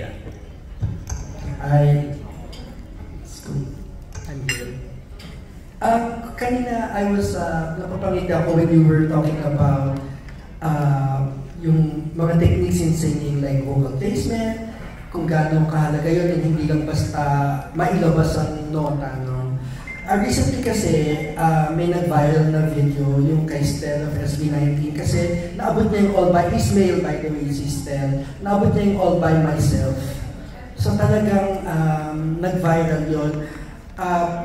Yeah. I, I'm here. Kanina I was, napapangiti ako when you were talking about yung mga techniques in singing like vocal placement, kung gaano kahalaga yun, and hindi lang basta mailabas ang nota, no? Recently kasi, may nag-viral na video yung kay Stel of SB19 kasi naabot niya yung All By, he's male by the way, si Stel, naabot niya yung All By Myself. So talagang nag-viral yun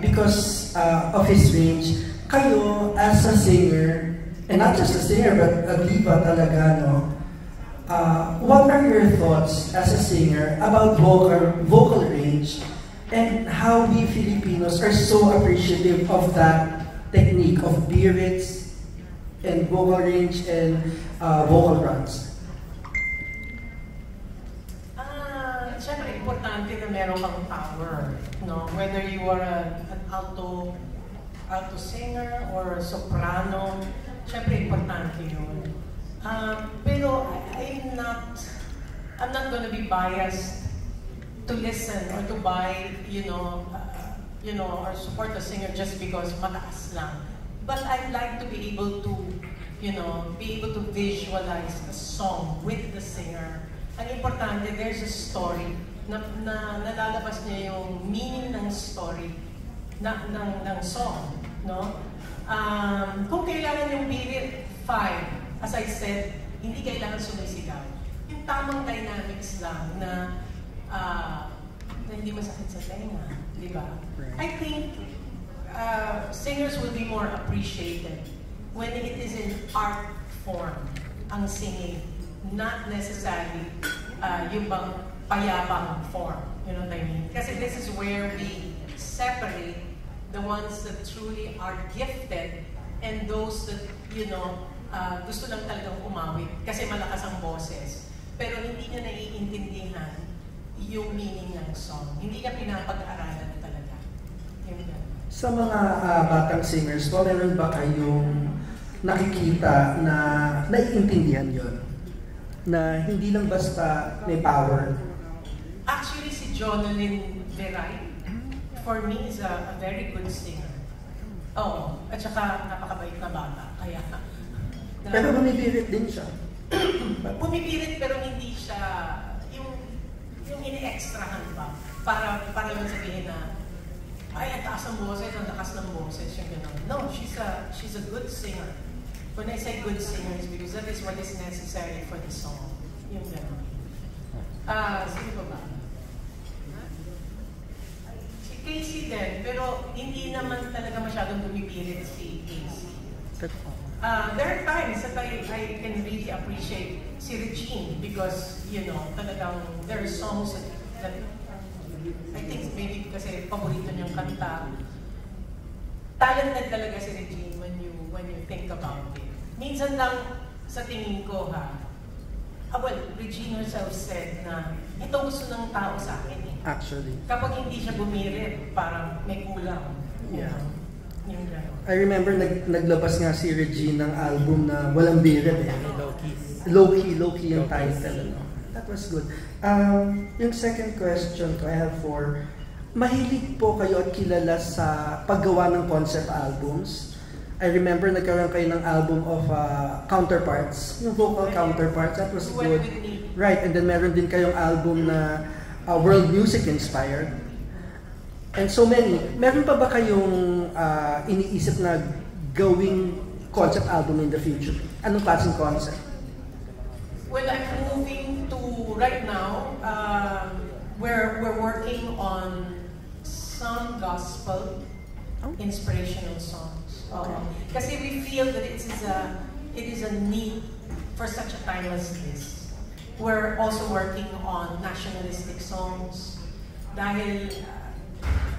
because of his range. Kayo, as a singer, and not just a singer, but a diva talaga, no? What are your thoughts as a singer about vocal range and how we Filipinos are so appreciative of that technique of birits and vocal range and vocal runs? Siyempre, importante na meron kang power, no? Whether you are an alto singer or a soprano, siyempre, importante yun. Pero I'm not gonna be biased to listen or to buy, or support a singer just because mataas lang. But I'd like to be able to, visualize a song with the singer. Ang importante, there's a story na nalalabas niya yung meaning ng story ng song, no? Kung kailangan yung birit, fine. As I said, hindi kailangan sumisigaw. Yung tamang dynamics lang na hindi masakit sa tenga, di ba? I think singers will be more appreciated when it is in art form, ang singing. Not necessarily yung bang payapang form, you know what I mean? Kasi this is where we separate the ones that truly are gifted and those that, gusto lang talagang umawit kasi malakas ang boses. Pero hindi niya naiintindihan yung meaning ng song. Hindi niya pinapag-aralan talaga. Sa mga batang singers po, meron ba kayong nakikita na naiintindihan yon? Na hindi lang basta may power? Actually, si Jonalyn Veray, for me, is a very good singer. Oo. At saka, napakabait na bata. Kaya, pero bumibirit din siya. bumibirit pero hindi siya yung ini-extrahan pa. Para lang sabihin na, ay, ang taas ng boses, ang lakas ng boses, yung gano'n. No, she's a good singer. When I say good singer, it's because that is what is necessary for the song. Yung gano'n. Sino ba? Si Casey din, pero hindi naman talaga masyadong bumibirit si Casey. There are times that I can really appreciate si Regine because, talagang there are songs that I think maybe kasi paborito niyang kanta. Talented talaga si Regine when you think about it. Minsan lang sa tingin ko Regine herself said na ito gusto ng tao sa akin eh. Actually. Kapag hindi siya bumirit, parang may kulang. Yeah. Yung I remember naglabas nga si Regine ng album na walang birit eh. Low-key yung title. That was good. Yung second question I have for, mahilig po kayo at kilala sa paggawa ng concept albums? I remember nagkaroon kayo ng album of counterparts, yung vocal counterparts, that was good. Right, and then meron din kayong album na world music inspired. And so many. Meron pa ba kayong iniisip na gawing concept album in the future? Anong klaseng concept? Well, I'm moving to, right now, we're working on some gospel inspirational songs. Kasi we feel that it is a need for such a time as this. We're also working on nationalistic songs. Dahil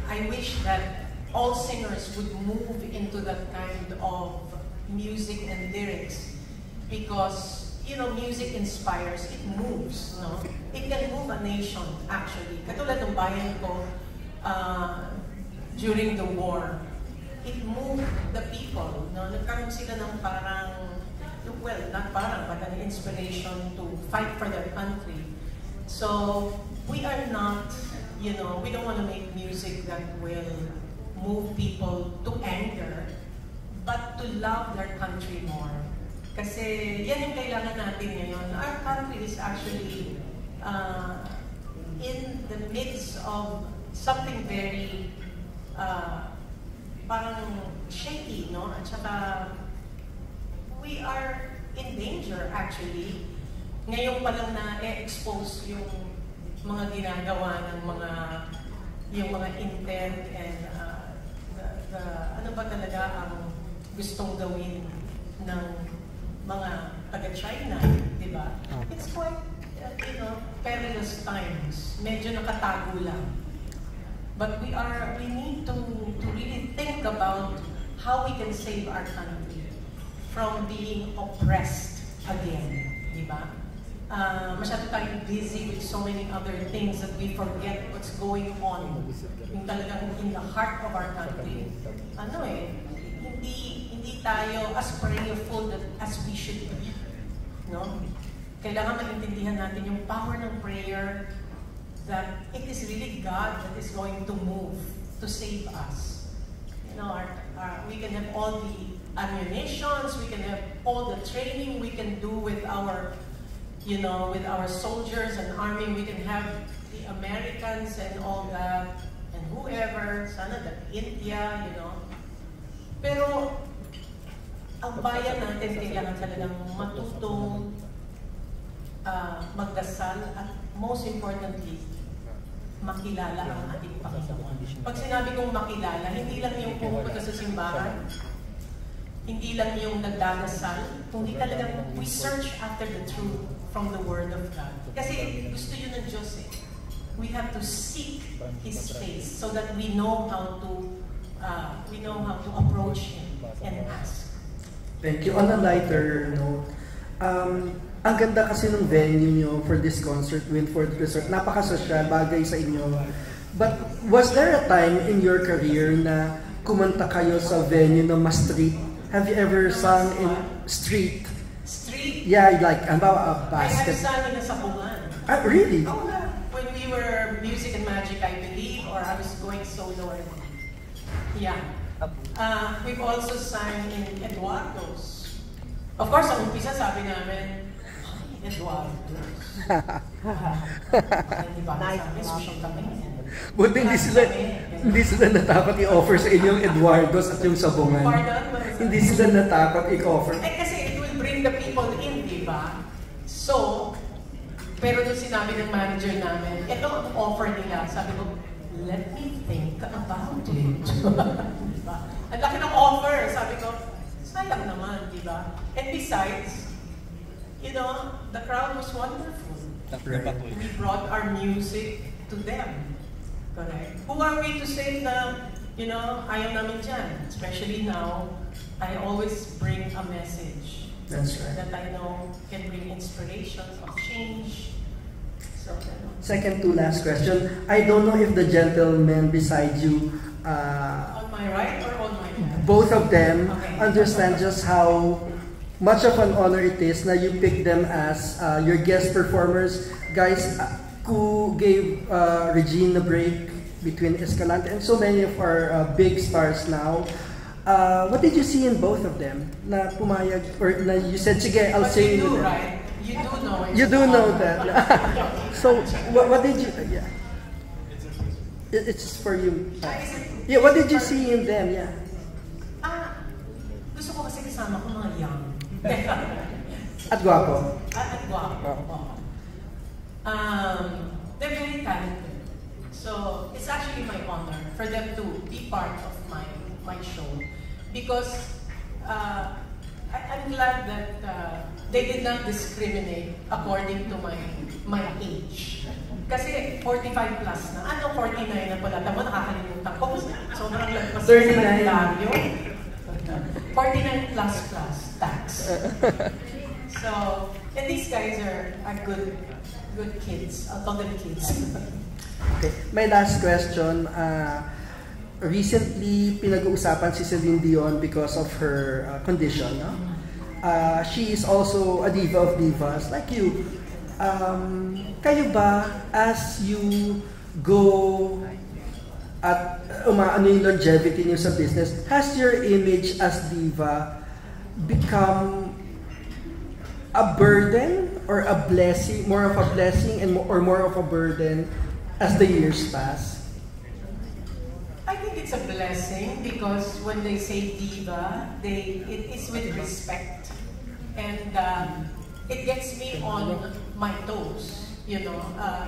I wish that all singers would move into that kind of music and lyrics because, music inspires, it moves, no? It can move a nation, actually. Katulad ng bayan ko, during the war, it moved the people, no? Nagkaroon sila ng parang, well, not parang, but an inspiration to fight for their country. So, we are not, you know, we don't want to make music that will move people to anger, but to love their country more. Kasi yan yung kailangan natin ngayon. Our country is actually in the midst of something very parang shaky, no? At saka we are in danger actually. Ngayon pa lang na-expose yung mga ginagawa ng yung mga intent and ano ba talaga ang gustong gawin ng mga taga-China, di ba? It's quite, you know, perilous times. Medyo nakatago lang. But we need to really think about how we can save our country from being oppressed again, di ba? Masyado tayong busy with so many other things that we forget what's going on. Yung talagang in the heart of our country. Hindi tayo as prayerful as we should be. No? Kailangan maintindihan natin yung power ng prayer, that it is really God that is going to move to save us. You know, we can have all the ammunitions, we can have all the training we can do with our, you know, with our soldiers and army. We can have the Americans and all that, and whoever, sana India, you know. Pero ang bayan natin kailangan talagang matutong magdasal at most importantly, makilala ang ating Panginoon. Pag sinabi kong makilala, hindi lang yung pumunta sa simbahan, hindi lang yung nagdadasal, kundi talagang we search after the truth from the Word of God. Kasi gusto yun ng Diyos eh. We have to seek His face so that we know how to approach Him and ask. Thank you. On a lighter note, ang ganda kasi ng venue nyo for this concert, Windford Resort. Napaka-social, bagay sa inyo. But was there a time in your career na kumanta kayo sa venue na mas street? Have you ever sung in street? Street? Yeah, like about a basket. I have sung in a sabungan. Really? Oh, yeah. When we were Music and Magic, I believe, or I was going solo. Yeah. We've also sang in Eduardo's. Of course, ang umpisa sabi namin, Eduardo's. Hindi ba namin, social kami. Buti hindi sila natakot i-offer sa inyong Eduardo's at yung sabungan. Hindi sila natakot i-offer. Kasi it will bring the people in, di ba? So, pero nung sinabi ng manager namin, ito ang offer nila. Sabi ko, let me think about it. Diba? Ang laki ng offer. Sabi ko, sayang naman, di ba? And besides, you know, the crowd was wonderful. Right. We brought our music to them. Correct? Who are we to say na, you know, ayaw namin dyan? Especially now, I always bring a message. That's right. That I know can bring inspiration of change. So, Second to last question. I don't know if the gentleman beside you, on my right or on my left? both of them, Okay. understand just how much of an honor it is na you pick them as your guest performers. Guys, who gave Regine a break between Escalante and so many of our big stars now. What did you see in both of them? Na pumayag, or na you said, sige, I'll sing you do, with them. right? You do know it. You do know that. So, what did you, yeah. It's just for you. Yeah, what did you see in them? Yeah. Gusto ko kasi kasama ko mga young. At guwapo. At guwapo. They're very talented. So, it's actually my honor for them to be part of my show. Because I'm glad that they did not discriminate according to my age. Kasi 45 plus na. Ano 49 na pala? Tama, nakakalimutan ko. Sobrang lagpas. 39. 49 plus tax. So, and these guys are good kids. I'll call them kids. Okay. My last question. Recently, pinag-uusapan si Celine Dion because of her condition. No? She is also a diva of divas, like you. Kayo ba, as you go at umaano yung longevity niyo sa business, has your image as diva become a burden or a blessing, more of a blessing or more of a burden as the years pass? I think it's a blessing because when they say diva, it is with respect, and it gets me on my toes. You know,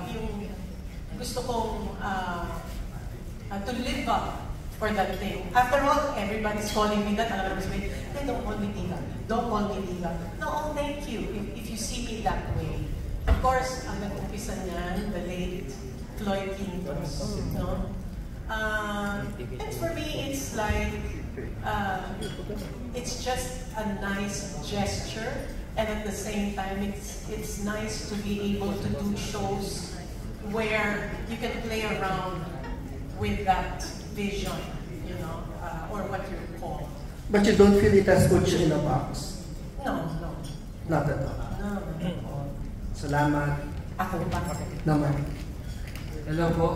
yung gusto kong to live up for that thing. After all, everybody's calling me that. Alam mo sabihin, hey, don't call me diva. Don't call me diva. No, thank you if you see me that way. Of course, ang nag-umpisa niyan, the late Floyd Quintos, no? And for me, it's like, it's just a nice gesture, and at the same time, it's nice to be able to do shows where you can play around with that vision, you know, or what you call. But you don't feel it has put you in a box? No. Not at all? No, not at all. Salamat. Ako pa. Naman. Hello po,